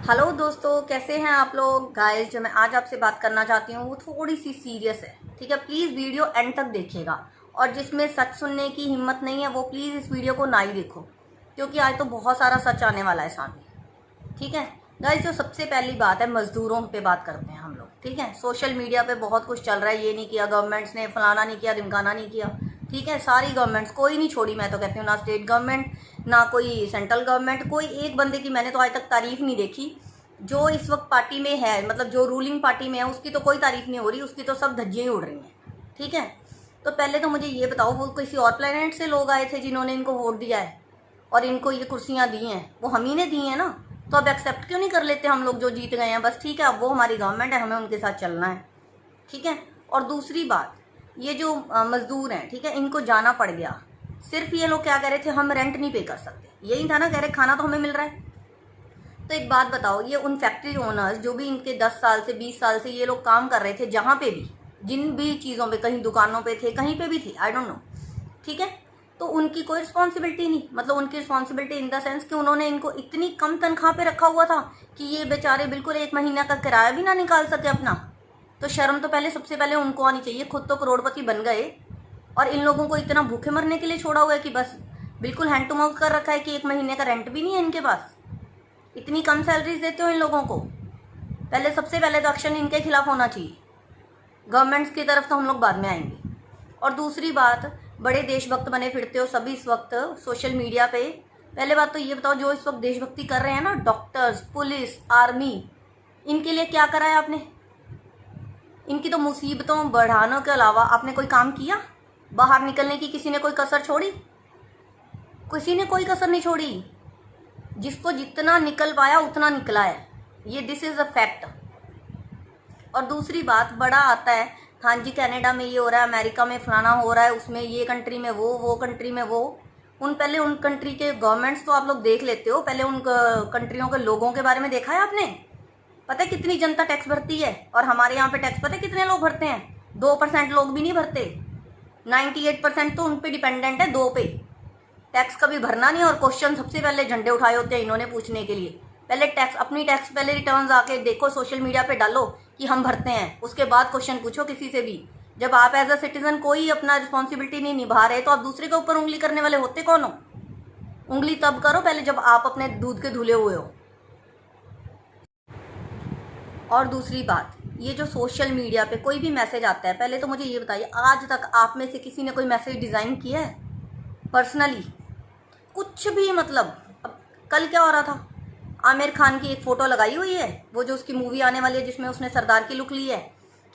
Hello दोस्तों, कैसे हैं आप लोग। गाइस, जो मैं आज आपसे बात करना चाहती हूँ वो थोड़ी सी सीरियस है। ठीक है, प्लीज़ वीडियो एंड तक देखिएगा। और जिसमें सच सुनने की हिम्मत नहीं है वो प्लीज़ इस वीडियो को ना ही देखो, क्योंकि आज तो बहुत सारा सच आने वाला है सामने। ठीक है गाइस, जो सबसे पहली बात है, मजदूरों पे बात करते हैं हम लोग। ठीक है, सोशल मीडिया पे बहुत कुछ चल रहा है, ये नहीं किया गवर्नमेंट्स ने, फलाना नहीं किया, ढिमकाना नहीं किया। ठीक है, सारी गवर्नमेंट्स, कोई नहीं छोड़ी। मैं तो कहती हूँ ना स्टेट गवर्नमेंट ना कोई सेंट्रल गवर्नमेंट, कोई एक बंदे की मैंने तो आज तक तारीफ नहीं देखी। जो इस वक्त पार्टी में है, मतलब जो रूलिंग पार्टी में है, उसकी तो कोई तारीफ नहीं हो रही, उसकी तो सब धज्जियां ही उड़ रही हैं। ठीक है, तो पहले तो मुझे ये बताओ, वो किसी और प्लेनेट से लोग आए थे जिन्होंने इनको वोट दिया है और इनको ये कुर्सियां दी हैं? वो हम ही ने दी हैं ना। तो अब एक्सेप्ट क्यों नहीं कर लेते हम लोग जो जीत गए हैं? बस ठीक है, अब वो हमारी गवर्नमेंट है, हमें उनके साथ चलना है। ठीक है, और दूसरी बात, ये जो मजदूर हैं, ठीक है, इनको जाना पड़ गया। सिर्फ ये लोग क्या कह रहे थे, हम रेंट नहीं पे कर सकते, यही था ना, कह रहे खाना तो हमें मिल रहा है। तो एक बात बताओ, ये उन फैक्ट्री ओनर्स जो भी इनके 10 साल से 20 साल से ये लोग काम कर रहे थे, जहाँ पे भी, जिन भी चीज़ों पे, कहीं दुकानों पे थे, कहीं पे भी थे, आई डोंट नो। ठीक है, तो उनकी कोई रिस्पॉन्सिबिलिटी नहीं, मतलब उनकी रिस्पॉन्सिबिलिटी इन द सेंस कि उन्होंने इनको इतनी कम तनख्वाह पे रखा हुआ था कि ये बेचारे बिल्कुल एक महीना का किराया भी ना निकाल सके अपना। तो शर्म तो पहले, सबसे पहले उनको आनी चाहिए। खुद तो करोड़पति बन गए और इन लोगों को इतना भूखे मरने के लिए छोड़ा हुआ है कि बस बिल्कुल हैंड टू माउथ कर रखा है कि एक महीने का रेंट भी नहीं है इनके पास। इतनी कम सैलरीज देते हो इन लोगों को। पहले, सबसे पहले तो एक्शन इनके खिलाफ होना चाहिए। गवर्नमेंट्स की तरफ तो हम लोग बाद में आएंगे। और दूसरी बात, बड़े देशभक्त बने फिरते हो सभी इस वक्त सोशल मीडिया पे। पहले बात तो ये बताओ, जो इस वक्त देशभक्ति कर रहे हैं ना, डॉक्टर्स, पुलिस, आर्मी, इनके लिए क्या करा है आपने? इनकी तो मुसीबतों बढ़ाने के अलावा आपने कोई काम किया? बाहर निकलने की किसी ने कोई कसर छोड़ी? किसी ने कोई कसर नहीं छोड़ी। जिसको जितना निकल पाया उतना निकला है, ये दिस इज़ अ फैक्ट। और दूसरी बात, बड़ा आता है, हाँ जी कनाडा में ये हो रहा है, अमेरिका में फलाना हो रहा है, उसमें ये कंट्री में वो कंट्री में वो। पहले उन कंट्री के गवर्नमेंट्स तो आप लोग देख लेते हो, पहले उन कंट्रियों के लोगों के बारे में देखा है आपने? पता है कितनी जनता टैक्स भरती है? और हमारे यहाँ पे टैक्स पता है कितने लोग भरते हैं? 2% लोग भी नहीं भरते। 98% तो उन पर डिपेंडेंट है, 2 पे। टैक्स कभी भरना नहीं, और क्वेश्चन सबसे पहले झंडे उठाए होते हैं इन्होंने पूछने के लिए। पहले टैक्स, अपनी टैक्स पहले रिटर्न्स आके देखो, सोशल मीडिया पे डालो कि हम भरते हैं, उसके बाद क्वेश्चन पूछो किसी से भी। जब आप एज अ सिटीजन कोई अपना रिस्पॉन्सिबिलिटी नहीं निभा रहे, तो आप दूसरे के ऊपर उंगली करने वाले होते कौन हो? उंगली तब करो पहले जब आप अपने दूध के धुले हुए हो। और दूसरी बात, ये जो सोशल मीडिया पे कोई भी मैसेज आता है, पहले तो मुझे ये बताइए, आज तक आप में से किसी ने कोई मैसेज डिज़ाइन किया है पर्सनली? कुछ भी, मतलब अब कल क्या हो रहा था, आमिर खान की एक फ़ोटो लगाई हुई है, वो जो उसकी मूवी आने वाली है जिसमें उसने सरदार की लुक ली है,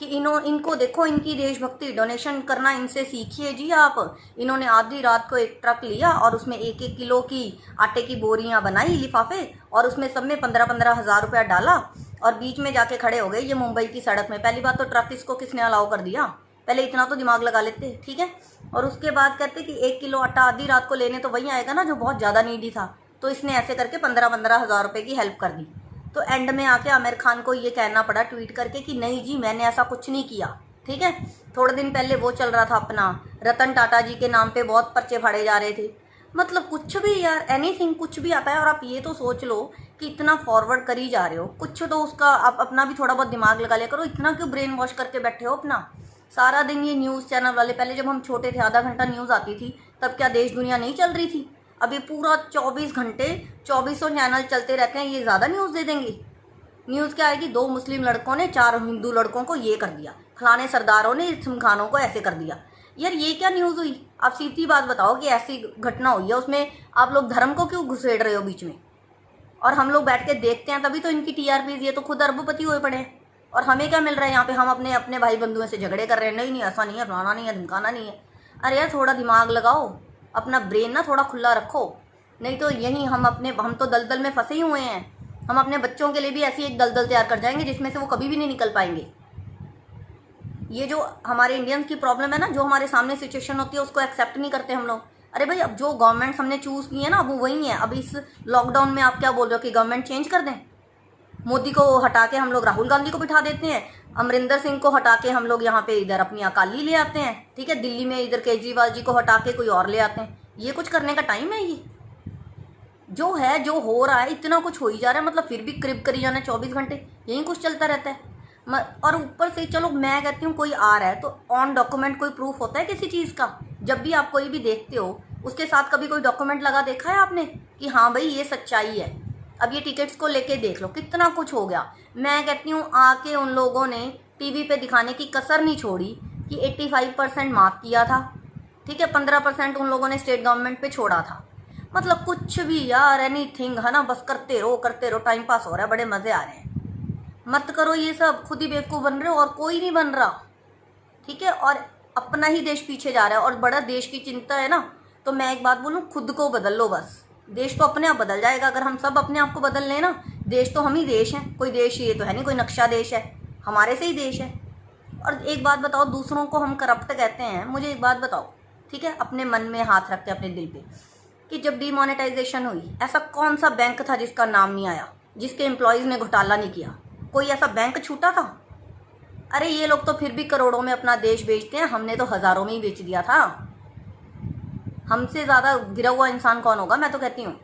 कि इनको देखो, इनकी देशभक्ति, डोनेशन करना इनसे सीखिए जी आप। इन्होंने आधी रात को एक ट्रक लिया और उसमें 1-1 किलो की आटे की बोरियां बनाई, लिफाफे, और उसमें सब में 15-15 हज़ार रुपया डाला और बीच में जाके खड़े हो गए ये मुंबई की सड़क में। पहली बात तो ट्रक इसको किसने अलाउ कर दिया? पहले इतना तो दिमाग लगा लेते। ठीक है, और उसके बाद कहते कि 1 किलो आटा आधी रात को लेने तो वही आएगा ना जो बहुत ज़्यादा नीडी था। तो इसने ऐसे करके 15-15 हज़ार रुपये की हेल्प कर दी। तो एंड में आके आमिर खान को ये कहना पड़ा ट्वीट करके कि नहीं जी, मैंने ऐसा कुछ नहीं किया। ठीक है, थोड़े दिन पहले वो चल रहा था अपना, रतन टाटा जी के नाम पे बहुत पर्चे फाड़े जा रहे थे। मतलब कुछ भी यार, एनीथिंग, कुछ भी आता है। और आप ये तो सोच लो कि इतना फॉरवर्ड करी जा रहे हो, कुछ तो उसका आप अपना भी थोड़ा बहुत दिमाग लगा लिया करो। इतना क्यों ब्रेन वॉश करके बैठे हो अपना? सारा दिन ये न्यूज़ चैनल वाले, पहले जब हम छोटे थे आधा घंटा न्यूज़ आती थी, तब क्या देश दुनिया नहीं चल रही थी? अभी पूरा 24 घंटे 2400 चैनल चलते रहते हैं, ये ज़्यादा न्यूज़ दे देंगे। न्यूज़ क्या आएगी, 2 मुस्लिम लड़कों ने 4 हिंदू लड़कों को ये कर दिया, फलाने सरदारों ने इरफान खानों को ऐसे कर दिया। यार ये क्या न्यूज़ हुई? आप सीधी बात बताओ कि ऐसी घटना हुई है, उसमें आप लोग धर्म को क्यों घुसेड़ रहे हो बीच में? और हम लोग बैठ के देखते हैं, तभी तो इनकी टीआरपीज, ये तो खुद अरबपति हुए पड़े हैं। और हमें क्या मिल रहा है यहाँ पे? हम अपने अपने भाई बंधुओं से झगड़े कर रहे हैं, नहीं नहीं ऐसा नहीं है, फलाना नहीं है, धमकाना नहीं है। अरे यार थोड़ा दिमाग लगाओ, अपना ब्रेन ना थोड़ा खुला रखो, नहीं तो यहीं हम तो दलदल में फंसे ही हुए हैं। हम अपने बच्चों के लिए भी ऐसी एक दलदल तैयार कर जाएंगे जिसमें से वो कभी भी नहीं निकल पाएंगे। ये जो हमारे इंडियंस की प्रॉब्लम है ना, जो हमारे सामने सिचुएशन होती है उसको एक्सेप्ट नहीं करते हम लोग। अरे भाई, अब जो गवर्नमेंट हमने चूज़ की है ना, अब वो वही है। अब इस लॉकडाउन में आप क्या बोल रहे हो कि गवर्नमेंट चेंज कर दें? मोदी को हटा के हम लोग राहुल गांधी को बिठा देते हैं, अमरिंदर सिंह को हटा के हम लोग यहाँ पे इधर अपनी अकाली ले आते हैं। ठीक है, दिल्ली में इधर केजरीवाल जी को हटा के कोई और ले आते हैं। ये कुछ करने का टाइम है? जो है, जो हो रहा है, इतना कुछ हो ही जा रहा है, मतलब फिर भी क्रिप करी जाना 24 घंटे, यही कुछ चलता रहता है। और ऊपर से चलो मैं कहती हूँ कोई आ रहा है तो ऑन डॉक्यूमेंट कोई प्रूफ होता है किसी चीज़ का? जब भी आप कोई भी देखते हो उसके साथ कभी कोई डॉक्यूमेंट लगा देखा है आपने कि हाँ भाई ये सच्चाई है? अब ये टिकट्स को लेके देख लो कितना कुछ हो गया। मैं कहती हूँ आके उन लोगों ने टीवी पे दिखाने की कसर नहीं छोड़ी कि 85% माफ़ किया था, ठीक है, 15% उन लोगों ने स्टेट गवर्नमेंट पे छोड़ा था। मतलब कुछ भी यार, एनीथिंग है ना, बस करते रहो, टाइम पास हो रहा है, बड़े मज़े आ रहे हैं। मत करो ये सब, खुद ही बेवकूफ़ बन रहे हो और कोई नहीं बन रहा, ठीक है। और अपना ही देश पीछे जा रहा है और बड़ा देश की चिंता है ना, तो मैं एक बात बोलूँ, खुद को बदल लो बस, देश तो अपने आप बदल जाएगा अगर हम सब अपने आप को बदल लें ना। देश तो हम ही देश हैं, कोई देश ये तो है नहीं, कोई नक्शा देश है, हमारे से ही देश है। और एक बात बताओ, दूसरों को हम करप्ट कहते हैं, मुझे एक बात बताओ, ठीक है, अपने मन में हाथ रख के अपने दिल पे, कि जब डीमोनेटाइजेशन हुई ऐसा कौन सा बैंक था जिसका नाम नहीं आया, जिसके एम्प्लॉयज़ ने घोटाला नहीं किया? कोई ऐसा बैंक छूटा था? अरे ये लोग तो फिर भी करोड़ों में अपना देश बेचते हैं, हमने तो हज़ारों में ही बेच दिया था। हमसे ज़्यादा गिरा हुआ इंसान कौन होगा? मैं तो कहती हूँ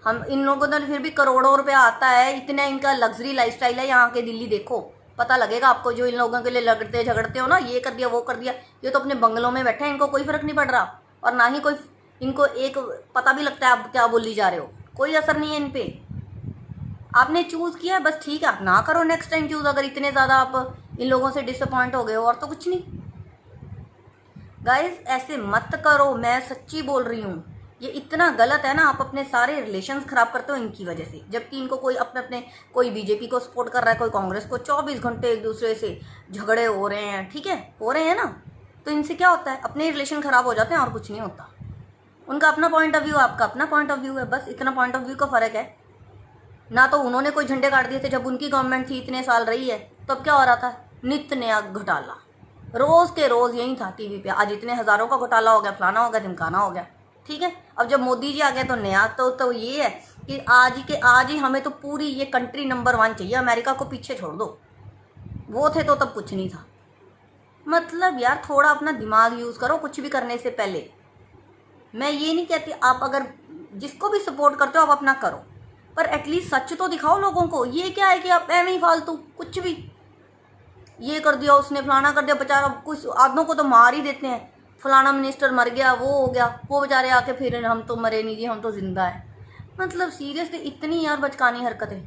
हम इन लोगों को तो फिर भी करोड़ों रुपया आता है, इतना इनका लग्जरी लाइफस्टाइल है। यहाँ के दिल्ली देखो, पता लगेगा आपको, जो इन लोगों के लिए लड़ते झगड़ते हो ना, ये कर दिया वो कर दिया, ये तो अपने बंगलों में बैठे हैं, इनको कोई फ़र्क नहीं पड़ रहा और ना ही कोई इनको एक पता भी लगता है आप क्या बोली जा रहे हो, कोई असर नहीं है इन पे। आपने चूज़ किया है बस, ठीक है, आप ना करो नेक्स्ट टाइम चूज़, अगर इतने ज़्यादा आप इन लोगों से डिसअपॉइंट हो गए हो, और तो कुछ नहीं। गाइस ऐसे मत करो, मैं सच्ची बोल रही हूँ, ये इतना गलत है ना। आप अपने सारे रिलेशंस ख़राब करते हो इनकी वजह से, जबकि इनको कोई अपने कोई बीजेपी को सपोर्ट कर रहा है, कोई कांग्रेस को, 24 घंटे एक दूसरे से झगड़े हो रहे हैं, ठीक है, हो रहे हैं ना, तो इनसे क्या होता है? अपने रिलेशन ख़राब हो जाते हैं और कुछ नहीं होता। उनका अपना पॉइंट ऑफ व्यू, आपका अपना पॉइंट ऑफ व्यू है, बस इतना पॉइंट ऑफ व्यू का फ़र्क है ना। तो उन्होंने कोई झंडे काट दिए थे जब उनकी गवर्नमेंट थी, इतने साल रही है, तब तो क्या हो रहा था? नित्य नया घोटाला, रोज़ के रोज़ यही था टीवी पे। आज इतने हज़ारों का घोटाला हो गया, फलाना हो गया, ढिमकाना हो गया, ठीक है। अब जब मोदी जी आ गए तो नया तो ये है कि आज ही हमें तो पूरी ये कंट्री नंबर 1 चाहिए, अमेरिका को पीछे छोड़ दो। वो थे तो तब कुछ नहीं था। मतलब यार थोड़ा अपना दिमाग यूज़ करो कुछ भी करने से पहले। मैं ये नहीं कहती, आप अगर जिसको भी सपोर्ट करते हो आप अपना करो, पर एटलीस्ट सच तो दिखाओ लोगों को। ये क्या है कि आप ऐसे ही फालतू कुछ भी ये कर दिया, उसने फलाना कर दिया, बेचारा कुछ आदमों को तो मार ही देते हैं, फलाना मिनिस्टर मर गया, वो हो गया, वो बेचारे आके फिर हम तो मरे नहीं जी, हम तो जिंदा है। मतलब सीरियसली इतनी यार बचकानी हरकतें।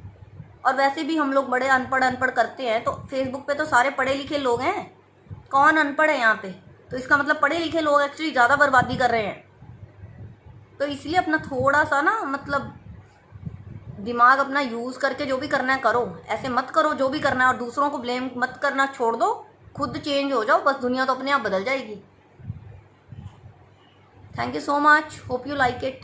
और वैसे भी हम लोग बड़े अनपढ़ करते हैं, तो फेसबुक पे तो सारे पढ़े लिखे लोग हैं, कौन अनपढ़ है यहाँ पे? तो इसका मतलब पढ़े लिखे लोग एक्चुअली ज़्यादा बर्बादी कर रहे हैं। तो इसलिए अपना थोड़ा सा ना, मतलब दिमाग अपना यूज़ करके जो भी करना है करो, ऐसे मत करो जो भी करना है, और दूसरों को ब्लेम मत करना, छोड़ दो, खुद चेंज हो जाओ, बस दुनिया तो अपने आप बदल जाएगी। Thank you so much, hope you like it.